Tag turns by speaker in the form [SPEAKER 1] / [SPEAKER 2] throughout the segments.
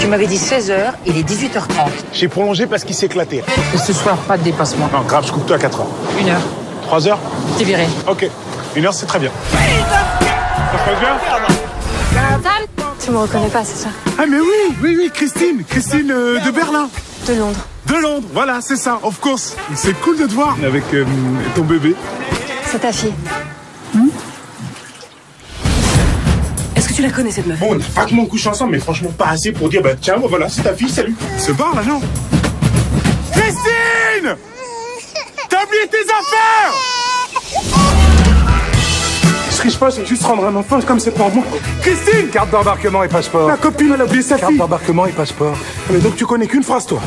[SPEAKER 1] m'avais dit 16h, il est 18h30.
[SPEAKER 2] J'ai prolongé parce qu'il s'est éclaté.
[SPEAKER 1] Et ce soir, pas de dépassement.
[SPEAKER 2] Non, grave, je coupe toi à 4h.
[SPEAKER 1] 1h.
[SPEAKER 2] 3h?
[SPEAKER 1] T'es viré.
[SPEAKER 2] Ok. 1h, c'est très bien. Ça se passe bien?
[SPEAKER 3] Tu me reconnais pas, c'est ça?
[SPEAKER 2] Ah mais oui, Christine de Berlin.
[SPEAKER 3] De Londres.
[SPEAKER 2] De Londres, voilà, c'est ça, of course. C'est cool de te voir avec ton bébé.
[SPEAKER 3] C'est ta fille.
[SPEAKER 4] Est-ce que tu la connais, cette meuf?
[SPEAKER 2] Bon, on n'a pas que mon couche ensemble, mais franchement pas assez pour dire, bah tiens, voilà, c'est ta fille, salut. Se barre là, non? Christine! T'as oublié tes affaires! Ce que je pense, c'est juste rendre un enfant comme c'est pour moi. Christine!
[SPEAKER 5] Carte d'embarquement et passeport.
[SPEAKER 2] Ma copine, elle a oublié sa
[SPEAKER 5] Carte
[SPEAKER 2] fille.
[SPEAKER 5] d'embarquement et passeport.
[SPEAKER 2] Mais donc tu connais qu'une phrase, toi?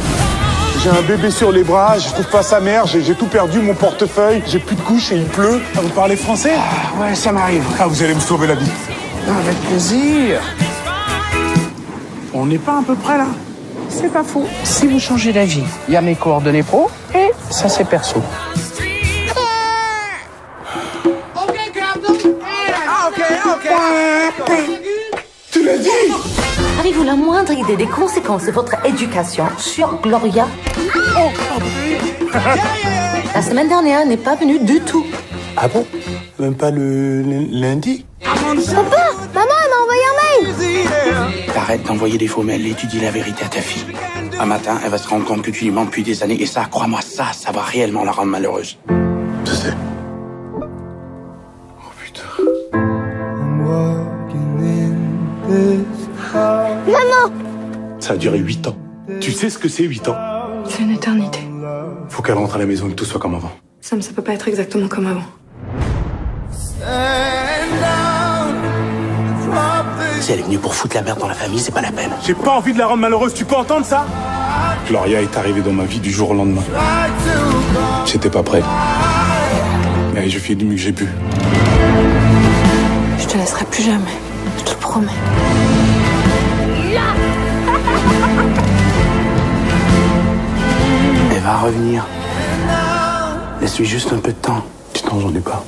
[SPEAKER 2] J'ai un bébé sur les bras, je trouve pas sa mère, j'ai tout perdu, mon portefeuille, j'ai plus de couches et il pleut. Ah, vous parlez français?
[SPEAKER 5] Ouais, ça m'arrive.
[SPEAKER 2] Ah, vous allez me sauver la vie.
[SPEAKER 5] Avec plaisir. On n'est pas à peu près là?
[SPEAKER 1] C'est pas faux. Si vous changez d'avis, il y a mes coordonnées pro et ça c'est perso.
[SPEAKER 2] Tu l'as dit?
[SPEAKER 4] Avez-vous la moindre idée des conséquences de votre éducation sur Gloria? La semaine dernière, elle n'est pas venue du tout.
[SPEAKER 2] Ah bon? Même pas le lundi?
[SPEAKER 3] Papa! Maman, elle m'a envoyé un mail!
[SPEAKER 6] Arrête d'envoyer des faux mails et tu dis la vérité à ta fille. Un matin, elle va se rendre compte que tu lui mens depuis des années et ça, crois-moi, ça va réellement la rendre malheureuse.
[SPEAKER 2] Je sais. Oh putain.
[SPEAKER 3] Maman!
[SPEAKER 2] Ça a duré 8 ans. Tu sais ce que c'est 8 ans?
[SPEAKER 3] C'est une éternité.
[SPEAKER 2] Faut qu'elle rentre à la maison et que tout soit comme avant.
[SPEAKER 3] Ça peut pas être exactement comme avant.
[SPEAKER 6] Si elle est venue pour foutre la merde dans la famille, c'est pas la peine.
[SPEAKER 2] J'ai pas envie de la rendre malheureuse, tu peux entendre ça? Gloria est arrivée dans ma vie du jour au lendemain. J'étais pas prêt. Mais je fais du mieux que j'ai pu.
[SPEAKER 3] Je te laisserai plus jamais. Je te le promets.
[SPEAKER 6] Elle va revenir. Laisse-lui juste un peu de temps.
[SPEAKER 2] Tu t'en j'en ai pas.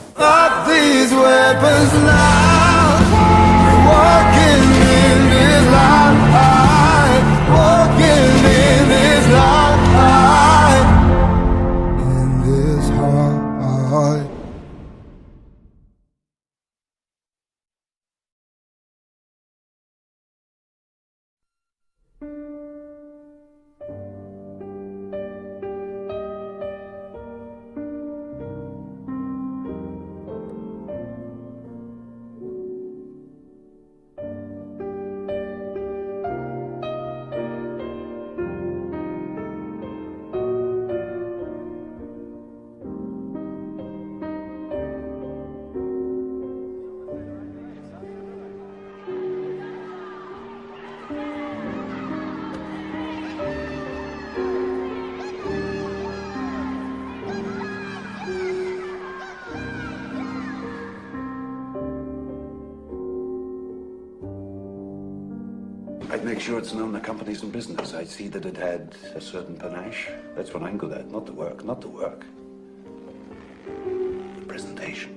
[SPEAKER 7] I'd make sure it's known the company's in business. I'd see that it had a certain panache. That's what I'm good at. Not the work, not the work. The presentation.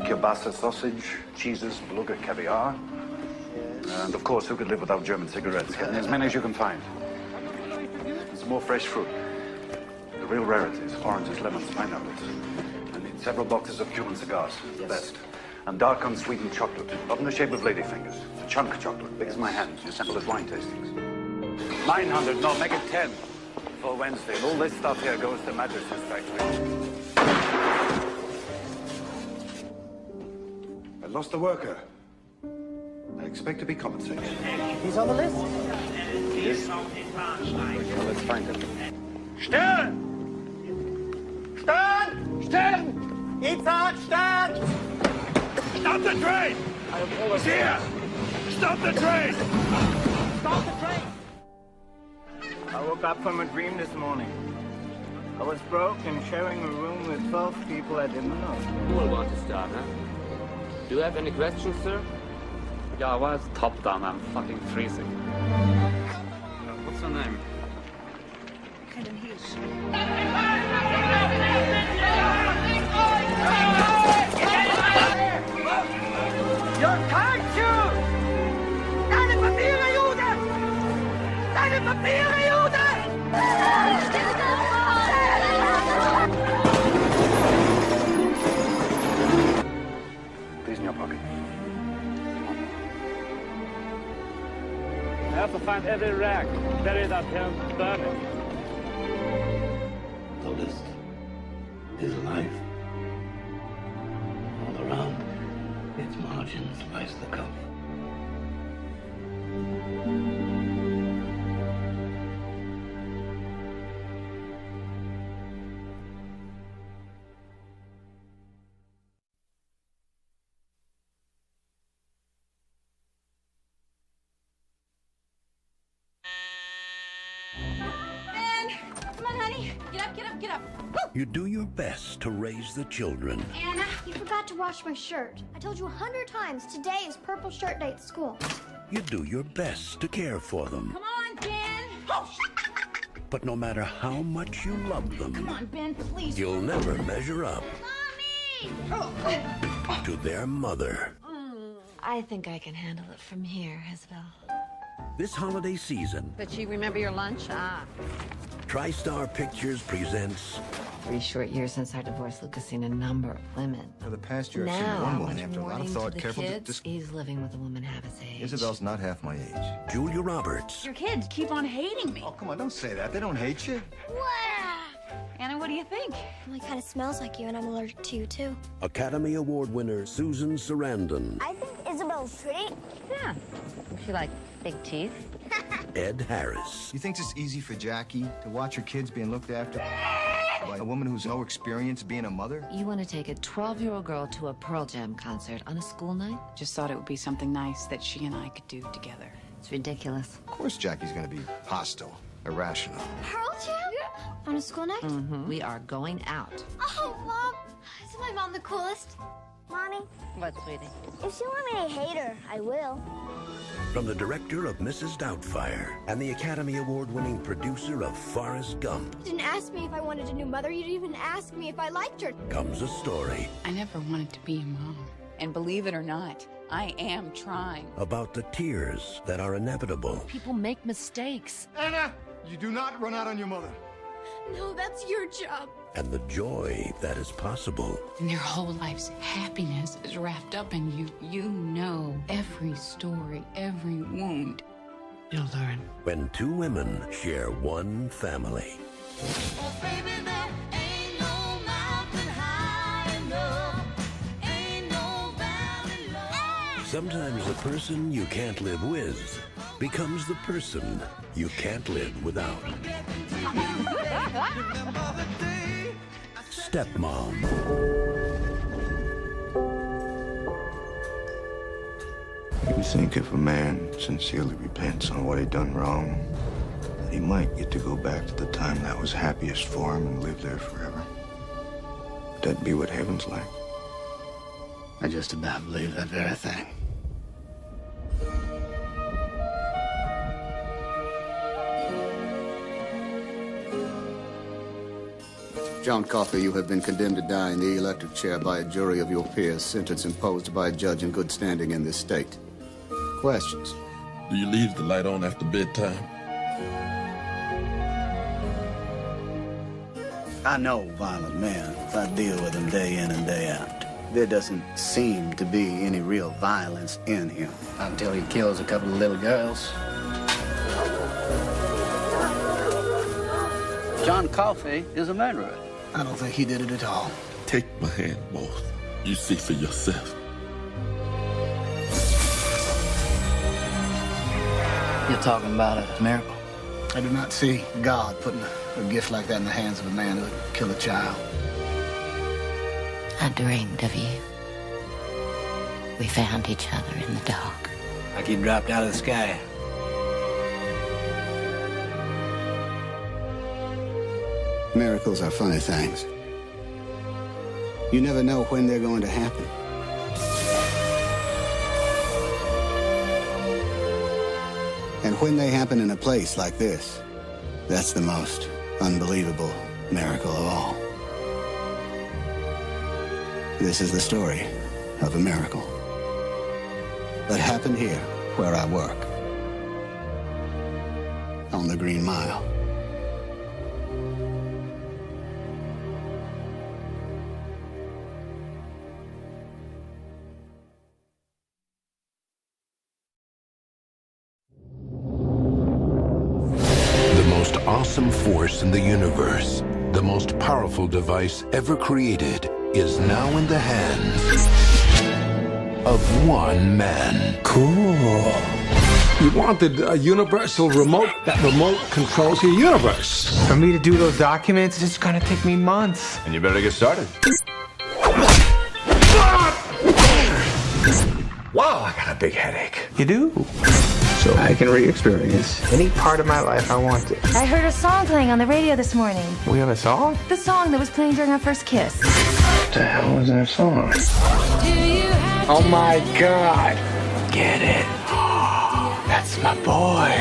[SPEAKER 7] Kielbasa sausage, cheeses, beluga caviar. And of course, who could live without German cigarettes? Getting as many as you can find. Some more fresh fruit. The real rarities, oranges, lemons, pineapples. I need several boxes of Cuban cigars, the best. And dark unsweetened chocolate, not in the shape of ladyfingers. A chunk chocolate, big as my hand, you sample as wine tastings. 900, no, make it 10 for Wednesday. And all this stuff here goes to Majesty's factory. I lost a worker. I expect to be compensated.
[SPEAKER 1] He's on the list.
[SPEAKER 7] He is? Well, let's find him.
[SPEAKER 8] Stern! Stern! Stern! Itzhak, Stern! Stop the train! He's here! Stop the train! Stop the train!
[SPEAKER 9] I woke up from a dream this morning. I was broke and sharing a room with 12 people I didn't know.
[SPEAKER 10] Who will want to start, huh? Do you have any questions, sir? Yeah, well, it's top down. I'm fucking freezing. What's her name?
[SPEAKER 8] Helen Hirsch. Your cartoon! Deine Papiere, keine Papiere, Jude!
[SPEAKER 7] These in your pocket.
[SPEAKER 10] I have to find every rag, bury that hell, burn it.
[SPEAKER 6] The list is life. All around, its margins lies the cup.
[SPEAKER 3] Come on, honey. Get up, get up, get up.
[SPEAKER 11] You do your best to raise the children.
[SPEAKER 3] Anna, you forgot to wash my shirt. I told you 100 times, today is purple shirt day at school.
[SPEAKER 11] You do your best to care for them.
[SPEAKER 3] Come on, Ben.
[SPEAKER 11] But no matter how much you love them,
[SPEAKER 3] Come on, Ben, please.
[SPEAKER 11] you'll never measure up
[SPEAKER 3] Mommy!
[SPEAKER 11] to their mother.
[SPEAKER 4] I think I can handle it from here, Isabel.
[SPEAKER 11] This holiday season,
[SPEAKER 4] But you remember your lunch?
[SPEAKER 11] TriStar Pictures presents
[SPEAKER 4] 3 short years since our divorce, Luke has seen a number of women.
[SPEAKER 12] For the past year, I've seen
[SPEAKER 4] Now,
[SPEAKER 12] one woman
[SPEAKER 4] much
[SPEAKER 12] after a lot of
[SPEAKER 4] mourning
[SPEAKER 12] thought,
[SPEAKER 4] to the
[SPEAKER 12] careful to
[SPEAKER 4] kids, he's living with a woman half his age.
[SPEAKER 12] Isabel's not half my age.
[SPEAKER 11] Julia Roberts,
[SPEAKER 13] Your kids keep on hating me.
[SPEAKER 12] Oh, come on, don't say that. They don't hate you.
[SPEAKER 13] Anna, what do you think?
[SPEAKER 3] Emily kind of smells like you, and I'm allergic to you, too.
[SPEAKER 11] Academy Award winner Susan Sarandon,
[SPEAKER 3] I think Isabel's pretty.
[SPEAKER 4] Yeah. She like big teeth.
[SPEAKER 11] Ed Harris,
[SPEAKER 12] You think it's easy for Jackie to watch her kids being looked after by a woman who's no experience being a mother?
[SPEAKER 4] You want to take a 12-year-old girl to a Pearl Jam concert on a school night?
[SPEAKER 13] Just thought it would be something nice that she and I could do together.
[SPEAKER 4] It's ridiculous.
[SPEAKER 12] Of course Jackie's gonna be hostile, irrational.
[SPEAKER 3] Pearl Jam? On a school night?
[SPEAKER 4] We are going out.
[SPEAKER 3] Oh, Mom. Isn't my mom the coolest? Mommy,
[SPEAKER 4] What, sweetie?
[SPEAKER 3] if you want me to hate her, I will.
[SPEAKER 11] from the director of Mrs. Doubtfire and the Academy Award winning producer of Forrest Gump,
[SPEAKER 3] You didn't ask me if I wanted a new mother. You didn't even ask me if I liked her.
[SPEAKER 11] comes a story
[SPEAKER 13] I never wanted to be a mom. And believe it or not, I am trying.
[SPEAKER 11] about the tears that are inevitable
[SPEAKER 4] People make mistakes.
[SPEAKER 12] Anna, you do not run out on your mother.
[SPEAKER 3] No, that's your job.
[SPEAKER 11] and the joy that is possible.
[SPEAKER 13] And their whole life's happiness is wrapped up in you. You know every story, every wound.
[SPEAKER 4] You'll learn.
[SPEAKER 11] When two women share one family. Sometimes the person you can't live with becomes the person you can't live without. Stepmom.
[SPEAKER 14] You think if a man sincerely repents on what he done wrong, that he might get to go back to the time that was happiest for him and live there forever. Would that be what heaven's like?
[SPEAKER 6] I just about believe that very thing.
[SPEAKER 15] John Coffey, you have been condemned to die in the electric chair by a jury of your peers, sentence imposed by a judge in good standing in this state. Questions?
[SPEAKER 16] Do you leave the light on after bedtime?
[SPEAKER 6] I know violent men. I deal with them day in and day out. There doesn't seem to be any real violence in him. Until he kills a couple of little girls. John Coffey is a murderer. I don't think he did it at all.
[SPEAKER 16] Take my hand, boss. You see for yourself.
[SPEAKER 6] You're talking about a miracle? I do not see God putting a gift like that in the hands of a man who would kill a child.
[SPEAKER 4] I dreamed of you. We found each other in the dark.
[SPEAKER 6] Like he dropped out of the sky.
[SPEAKER 15] Miracles are funny things. You never know when they're going to happen. And when they happen in a place like this, that's the most unbelievable miracle of all. This is the story of a miracle that happened here where I work. on the Green Mile.
[SPEAKER 11] The most awesome force in the universe, the most powerful device ever created, is now in the hands of one man.
[SPEAKER 5] Cool. You wanted a universal remote. That remote controls your universe.
[SPEAKER 17] For me to do those documents, it's gonna take me months.
[SPEAKER 18] And you better get started.
[SPEAKER 17] Wow, I got a big headache. You do? So I can re-experience any part of my life I want to.
[SPEAKER 19] I heard a song playing on the radio this morning.
[SPEAKER 17] We have a song?
[SPEAKER 19] The song that was playing during our first kiss.
[SPEAKER 17] What the hell is that song? Oh my God. Get it. That's my boy.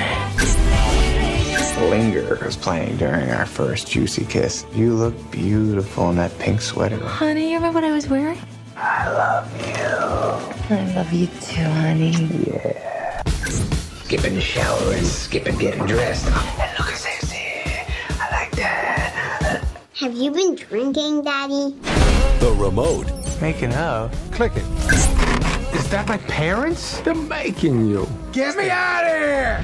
[SPEAKER 17] Linger was playing during our first juicy kiss. You look beautiful in that pink sweater.
[SPEAKER 19] Honey, you remember what I was wearing?
[SPEAKER 17] I love you.
[SPEAKER 19] I love you too, honey.
[SPEAKER 17] Yeah. Skipping the shower and skipping getting dressed. And look sexy. I like that.
[SPEAKER 3] Have you been drinking, Daddy?
[SPEAKER 11] The remote.
[SPEAKER 17] Making up. Click it. Is that my parents? They're making you. Get me out of here!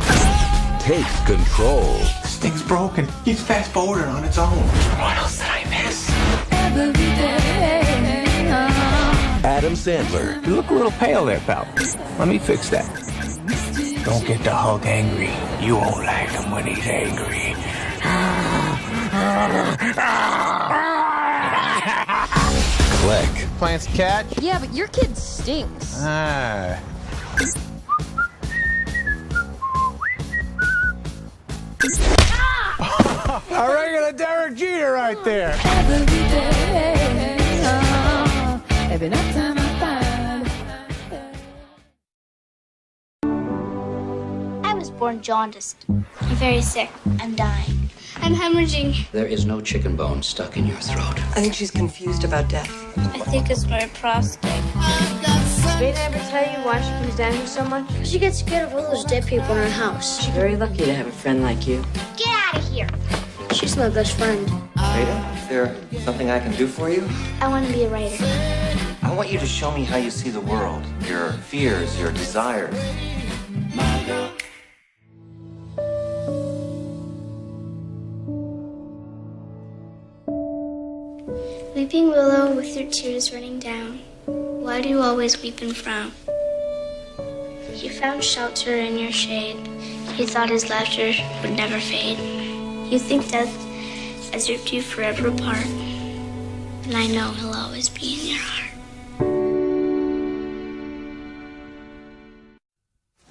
[SPEAKER 11] Takes control.
[SPEAKER 17] This thing's broken. It's fast forwarding on its own. What else did I miss?
[SPEAKER 11] Adam Sandler.
[SPEAKER 17] You look a little pale there, pal. Let me fix that. Don't get the Hulk angry. You won't like him when he's angry.
[SPEAKER 11] Click.
[SPEAKER 17] Plants catch?
[SPEAKER 20] Yeah, but your kid stinks.
[SPEAKER 17] Ah. A regular Derek Jeter right there.
[SPEAKER 20] Every night time I
[SPEAKER 3] was born jaundiced. I'm very sick. I'm dying. I'm hemorrhaging.
[SPEAKER 21] There is no chicken bone stuck in your throat.
[SPEAKER 22] I think she's confused about death.
[SPEAKER 3] I think it's my prostate.
[SPEAKER 23] Did I ever tell you why she comes down here so much?
[SPEAKER 3] She gets scared of all those dead people in her house.
[SPEAKER 22] She's very lucky to have a friend like you.
[SPEAKER 3] Get out of here. She's my best friend.
[SPEAKER 21] Rita, is there something I can do for you?
[SPEAKER 3] I want to be a writer.
[SPEAKER 21] I want you to show me how you see the world, your fears, your desires.
[SPEAKER 3] Weeping willow with your tears running down, why do you always weep and frown? You found shelter in your shade. You thought his laughter would never fade. You think death has ripped you forever apart. And I know he'll always be in your heart.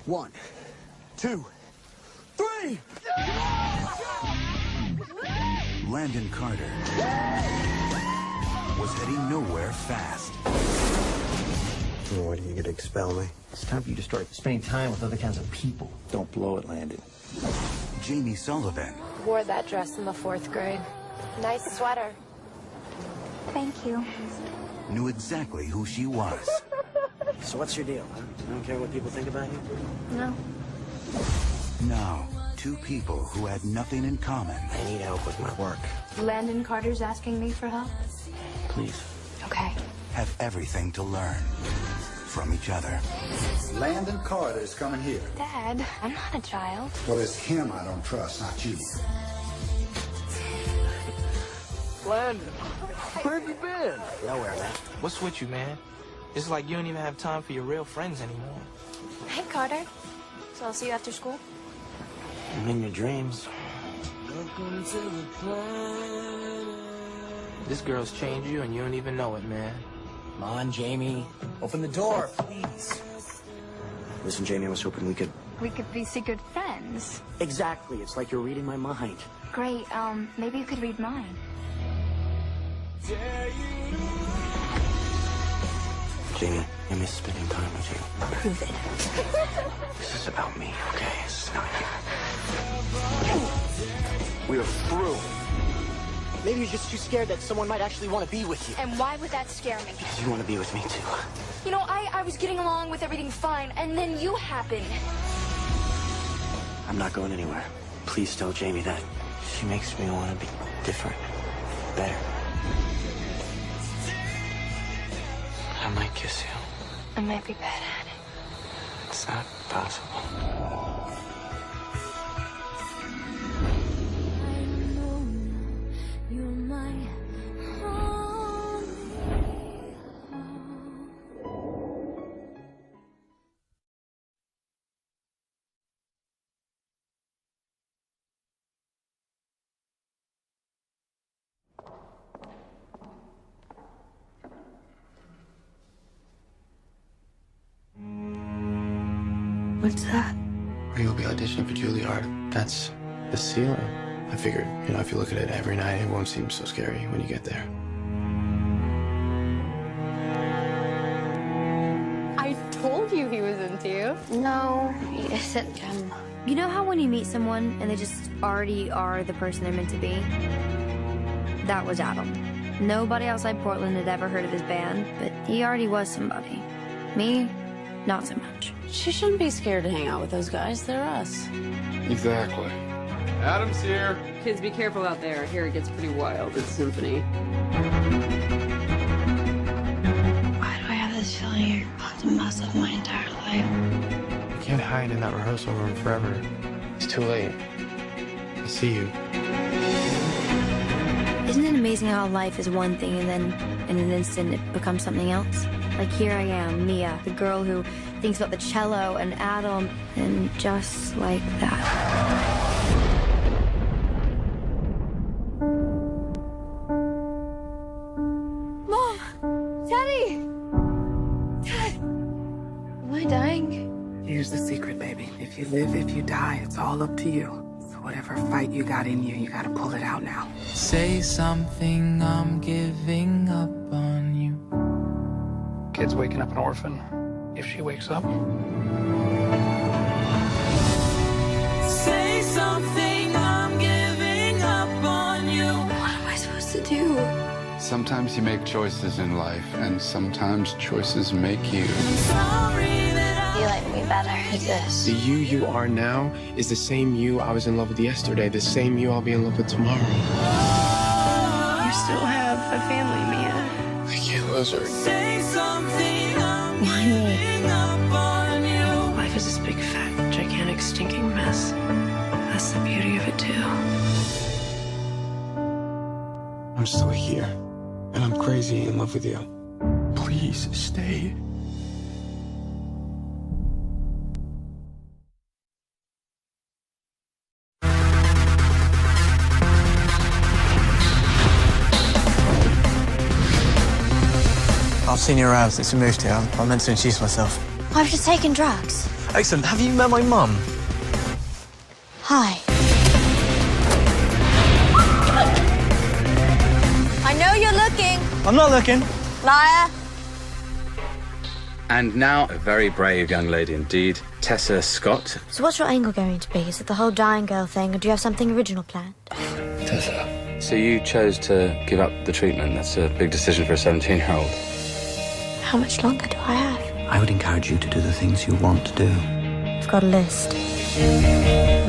[SPEAKER 24] 1, 2, 3!
[SPEAKER 25] Landon Carter was heading nowhere fast.
[SPEAKER 26] What, are you gonna expel me? It's time for you to start spending time with other kinds of people. Don't blow it, Landon.
[SPEAKER 25] Jamie Sullivan
[SPEAKER 27] Wore that dress in the 4th grade. Nice sweater.
[SPEAKER 3] Thank you.
[SPEAKER 25] knew exactly who she was.
[SPEAKER 26] So what's your deal, huh? You don't care what people think about you?
[SPEAKER 3] No.
[SPEAKER 25] Now, two people who had nothing in common.
[SPEAKER 26] I need help with my work.
[SPEAKER 27] Landon Carter's asking me for help.
[SPEAKER 26] Please.
[SPEAKER 27] Okay.
[SPEAKER 25] Have everything to learn from each other.
[SPEAKER 28] Landon Carter is coming here.
[SPEAKER 27] Dad, I'm not a child.
[SPEAKER 28] Well, it's him I don't trust, not you.
[SPEAKER 29] Landon, where have you been?
[SPEAKER 26] Nowhere, man.
[SPEAKER 29] What's with you, man? It's like you don't even have time for your real friends anymore.
[SPEAKER 27] Hey, Carter. So I'll see you after school?
[SPEAKER 26] I'm in your dreams.
[SPEAKER 29] This girl's changed you and you don't even know it, man.
[SPEAKER 26] Come on, Jamie. Open the door, please. Listen, Jamie, I was hoping we could...
[SPEAKER 27] We could be secret friends.
[SPEAKER 26] Exactly. It's like you're reading my mind.
[SPEAKER 27] Great. Maybe you could read mine.
[SPEAKER 26] Jamie, I miss spending time with you.
[SPEAKER 27] Prove it.
[SPEAKER 26] This is about me, okay? This is not you. We are through. Maybe you're just too scared that someone might actually want to be with you.
[SPEAKER 27] And why would that scare me?
[SPEAKER 26] Because you want to be with me, too.
[SPEAKER 27] You know, I was getting along with everything fine, and then you happened.
[SPEAKER 26] I'm not going anywhere. Please tell Jamie that. She makes me want to be different, better. I might kiss you.
[SPEAKER 27] I might be bad at it.
[SPEAKER 26] It's not possible.
[SPEAKER 27] What's that?
[SPEAKER 1] You'll be auditioning for Juilliard. That's the ceiling. I figured, if you look at it every night, it won't seem so scary when you get there.
[SPEAKER 27] I told you he was into you.
[SPEAKER 3] No, he isn't.
[SPEAKER 19] You know how when you meet someone and they just already are the person they're meant to be? That was Adam. Nobody outside Portland had ever heard of his band, but he already was somebody. Me, not so much.
[SPEAKER 2] She shouldn't be scared to hang out with those guys. They're us.
[SPEAKER 1] Exactly. Adam's here.
[SPEAKER 2] Kids, be careful out there. I hear it gets pretty wild at Symphony.
[SPEAKER 3] Why do I have this feeling you're about to mess up my entire life?
[SPEAKER 1] You can't hide in that rehearsal room forever. It's too late. I see you.
[SPEAKER 19] Isn't it amazing how life is one thing and then in an instant it becomes something else? Like here I am, Mia, the girl who thinks about the cello and Adam, and just like that.
[SPEAKER 3] Mom! Teddy! Ted! Am I dying?
[SPEAKER 7] Here's the secret, baby. If you live, if you die, it's all up to you. So whatever fight you got in you gotta pull it out now.
[SPEAKER 8] Say something, I'm giving up on you.
[SPEAKER 9] Kid's waking up an orphan. If she wakes up.
[SPEAKER 8] Say something, I'm giving up on you.
[SPEAKER 3] What am I supposed to do?
[SPEAKER 10] Sometimes you make choices in life, and sometimes choices make you.
[SPEAKER 3] You like me better as this.
[SPEAKER 1] The you are now is the same you I was in love with yesterday, the same you I'll be in love with tomorrow.
[SPEAKER 3] You still have a family, Mia.
[SPEAKER 1] I can't lose her.
[SPEAKER 8] Say something, I'm
[SPEAKER 3] Why me?
[SPEAKER 8] giving up on you.
[SPEAKER 3] Life is this big, fat, gigantic, stinking mess. That's the beauty of it, too.
[SPEAKER 1] I'm still here, and I'm crazy in love with you. Please stay.
[SPEAKER 29] I've seen your house since we moved here. I meant to introduce myself.
[SPEAKER 3] I've just taken drugs.
[SPEAKER 29] Excellent. Have you met my mum?
[SPEAKER 3] Hi. I know you're looking.
[SPEAKER 29] I'm not looking.
[SPEAKER 3] Liar.
[SPEAKER 12] And now, a very brave young lady indeed, Tessa Scott.
[SPEAKER 3] So what's your angle going to be? Is it the whole dying girl thing, or do you have something original planned?
[SPEAKER 12] Tessa. So you chose to give up the treatment. That's a big decision for a 17-year-old.
[SPEAKER 3] How much longer do I have?
[SPEAKER 26] I would encourage you to do the things you want to do.
[SPEAKER 3] I've got a list.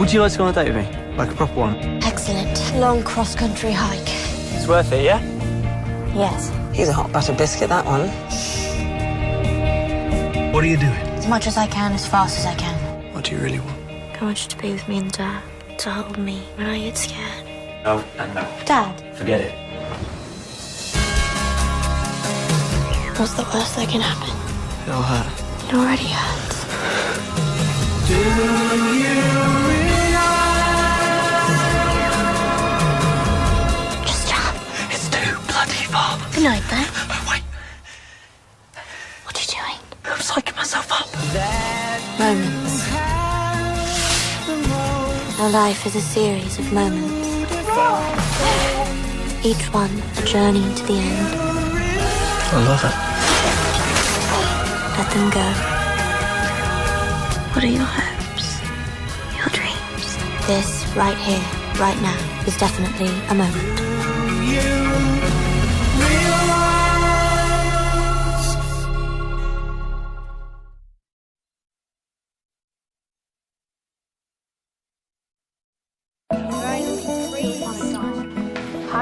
[SPEAKER 29] Would you like to go on a date with me? Like a proper one?
[SPEAKER 3] Excellent. Long cross-country hike.
[SPEAKER 29] It's worth it, yeah?
[SPEAKER 3] Yes.
[SPEAKER 2] He's a hot butter biscuit, that one.
[SPEAKER 29] What are you doing?
[SPEAKER 3] As much as I can, as fast as I can.
[SPEAKER 29] What do you really want?
[SPEAKER 3] I want you to be with me in the dark, to hold me when I get scared.
[SPEAKER 29] No and no.
[SPEAKER 3] Dad.
[SPEAKER 29] Forget it.
[SPEAKER 3] What's the worst that can happen?
[SPEAKER 29] It'll hurt.
[SPEAKER 3] It already hurts. Just jump.
[SPEAKER 29] It's too bloody far.
[SPEAKER 3] Good night, then.
[SPEAKER 29] Oh, wait.
[SPEAKER 3] What are you doing?
[SPEAKER 29] I'm psyching myself up.
[SPEAKER 3] Moments. Our life is a series of moments. Each one a journey to the end.
[SPEAKER 29] I love it.
[SPEAKER 3] Let them go. What are your hopes? Your dreams? This, right here, right now, is definitely a moment.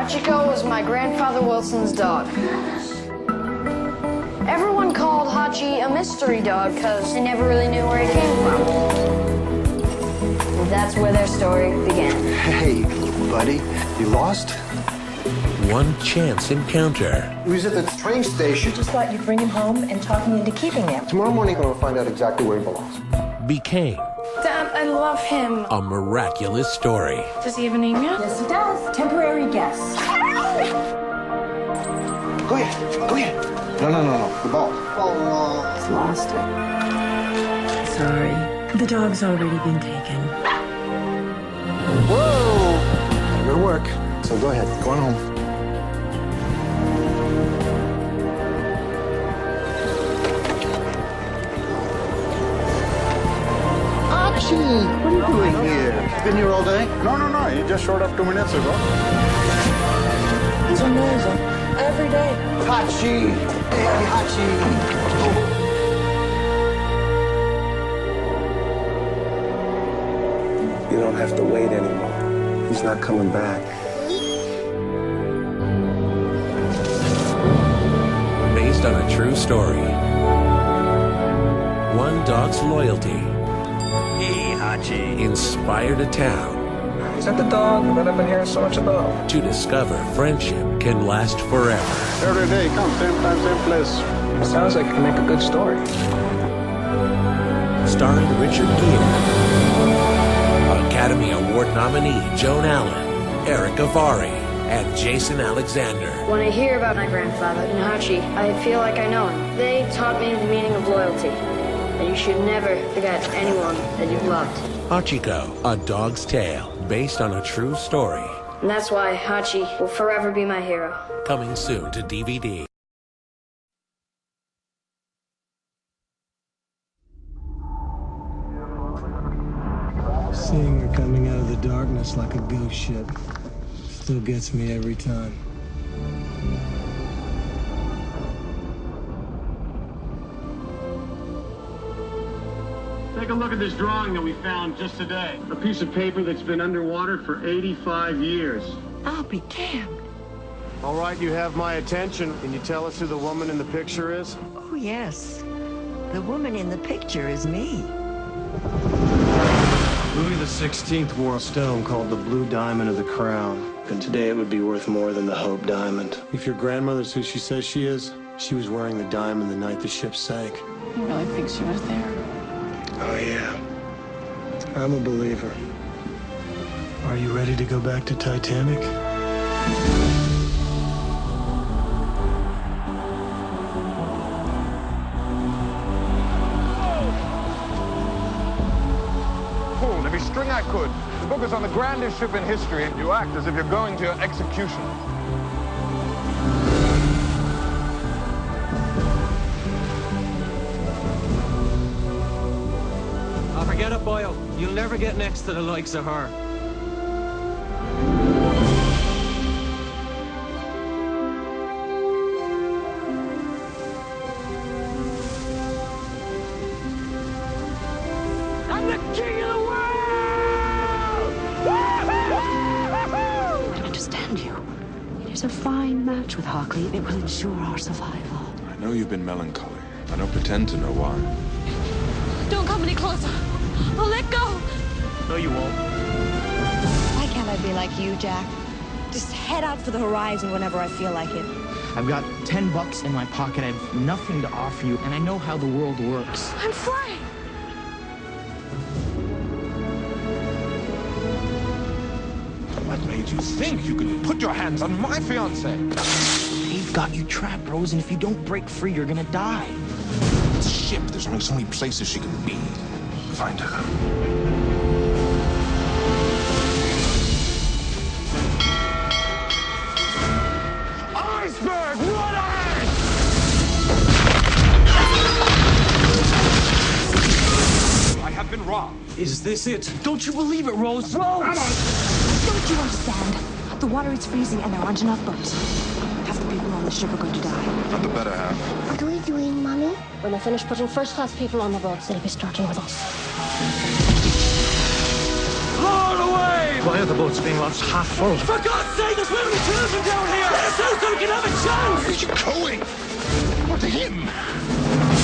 [SPEAKER 27] Hachiko was my grandfather Wilson's dog. Everyone called Hachi a mystery dog because they never really knew where he came from. And that's where their story began.
[SPEAKER 28] Hey, buddy, you lost?
[SPEAKER 4] One chance encounter.
[SPEAKER 28] He was at the train station.
[SPEAKER 5] Just thought you'd bring him home and talk me into keeping him.
[SPEAKER 28] Tomorrow morning, I'm going to find out exactly where he belongs.
[SPEAKER 4] Became
[SPEAKER 27] Dad, I love him.
[SPEAKER 4] a miraculous story.
[SPEAKER 27] Does he have a name yet?
[SPEAKER 5] Yes, he does. Temporary guest.
[SPEAKER 28] Go ahead. Go ahead. No. The ball.
[SPEAKER 5] He's lost it. Sorry. The dog's already been taken.
[SPEAKER 28] Whoa! Good work. So go ahead. Go on home. Archie! What are you doing here? Been here all day?
[SPEAKER 6] No. He just showed up 2 minutes ago.
[SPEAKER 5] He's amazing. Every day.
[SPEAKER 28] Hachi! Hey, Hachi!
[SPEAKER 11] You don't have to wait anymore. He's not coming back.
[SPEAKER 4] Based on a true story. One dog's loyalty.
[SPEAKER 11] Hey, Hachi.
[SPEAKER 4] Inspired a town.
[SPEAKER 9] Is that the dog that I've been hearing so much about?
[SPEAKER 4] To discover friendship can last forever.
[SPEAKER 6] Every day, come, same time, same place.
[SPEAKER 9] Sounds like it can make a good story.
[SPEAKER 4] Starring Richard Gere, Academy Award nominee Joan Allen, Eric Avari, and Jason Alexander.
[SPEAKER 27] When I hear about my grandfather and Hachi, I feel like I know him. They taught me the meaning of loyalty. That you should never forget anyone that you've loved.
[SPEAKER 4] Hachiko, A Dog's Tale, based on a true story.
[SPEAKER 27] And that's why Hachi will forever be my hero.
[SPEAKER 4] Coming soon to DVD.
[SPEAKER 13] Seeing her coming out of the darkness like a ghost ship still gets me every time.
[SPEAKER 14] Take a look at this drawing that we found just today. A piece of paper that's been underwater for 85 years.
[SPEAKER 5] I'll be damned.
[SPEAKER 14] All right, you have my attention. Can you tell us who the woman in the picture is?
[SPEAKER 5] Oh, yes. The woman in the picture is me.
[SPEAKER 13] Louis XVI wore a stone called the Blue Diamond of the Crown. And today it would be worth more than the Hope Diamond. If your grandmother's who she says she is, she was wearing the diamond the night the ship sank.
[SPEAKER 5] You really think she was there?
[SPEAKER 13] Oh, yeah. I'm a believer. Are you ready to go back to Titanic?
[SPEAKER 6] Pulled every string I could. The book is on the grandest ship in history, and you act as if you're going to your execution.
[SPEAKER 15] Forget it, Boyle. You'll never get next to the likes of her.
[SPEAKER 6] I'm the king of the world!
[SPEAKER 16] I understand you. It is a fine match with Hockley. It will ensure our survival.
[SPEAKER 18] I know you've been melancholy. I don't pretend to know why.
[SPEAKER 20] Don't come any closer. I'll let go.
[SPEAKER 18] No, you won't.
[SPEAKER 30] Why can't I be like you, Jack? Just head out for the horizon whenever I feel like it.
[SPEAKER 31] I've got $10 in my pocket. I have nothing to offer you, and I know how the world works.
[SPEAKER 20] I'm flying.
[SPEAKER 6] What made you think you could put your hands on my fiancée?
[SPEAKER 31] They've got you trapped, Rose, and if you don't break free, you're gonna die.
[SPEAKER 6] This ship, there's only so many places she can be. Find her. Iceberg, run ahead! I have been robbed.
[SPEAKER 15] Is this it?
[SPEAKER 31] Don't you believe it, Rose?
[SPEAKER 30] Don't you understand? The water is freezing and there aren't enough boats. Half the people on the ship are going to die.
[SPEAKER 6] Not the better half.
[SPEAKER 3] What are we doing, Mommy?
[SPEAKER 30] When they finish putting first-class people on the boats, they'll be starting with us.
[SPEAKER 6] All away!
[SPEAKER 15] Why are the boats being launched half full?
[SPEAKER 1] For God's sake, there's women and children down here! Let us out so we can have a chance!
[SPEAKER 28] Where are you going? What to him?